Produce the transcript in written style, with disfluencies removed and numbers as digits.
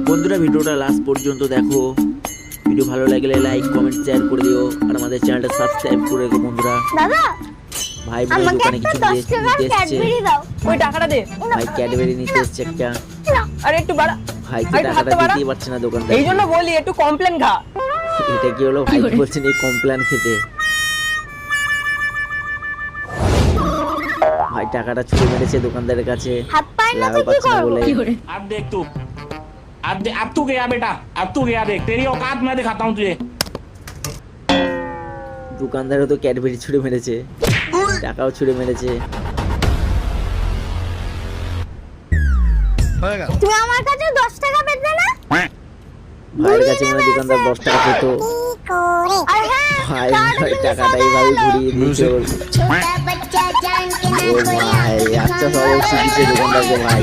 বন্ধুরা ভিডিওটা লাস্ট পর্যন্ত দেখো, ভিডিও ভালো লাগলে লাইক কমেন্ট শেয়ার করে দিও আর আমাদের চ্যানেলটা সাবস্ক্রাইব করে রেখো বন্ধুরা। দাদা ভাই বোন আমাকে দোকানে একটা কিছু 10 নিতে টাকার এসছে, ক্যাডবেরি দাও। ওই টাকাটা দে। ভাই ক্যাডবেরি নিতে এসছে একটা, আরে একটু বাড়া। ভাই কি একটু হাতটা টাকাটা বাড়া। দিতে পারছে না দোকানদার। এই জন্য বলি একটু কমপ্লেন খা। এটা কি হলো ভাই বলছেন এই কমপ্লেন খেতে, ভাই টাকাটা ছুঁড়ে মেরেছে দোকানদারের কাছে হাত পায়ের লাগাও নাতে কি পাচ্ছে না করব? বলে। अब देख तू, अब तू गया बेटा, अब तू गया देख, तेरी औकात मैं दिखाता हूँ तुझे। দোকানদারও তো ক্যাডবেরি ছুঁড়ে মেরেছে, টাকাও ছুঁড়ে মেরেছে। তুমি আমার কাছে 10 টাকা পেতে না? ভাইয়ের কাছে মনে হয় দোকানদার 10 টাকা পেত, আর হ্যাঁ, ভাই কার্ড ভাই দিয়ে টাকাটা সবাই এইভাবে হলো। ঘুরিয়ে দিয়েছে ওর। छोटा बच्चा जान के ना ও कोई ভাই আচ্ছা সব শিখেছে দোকানদারকে ভাই।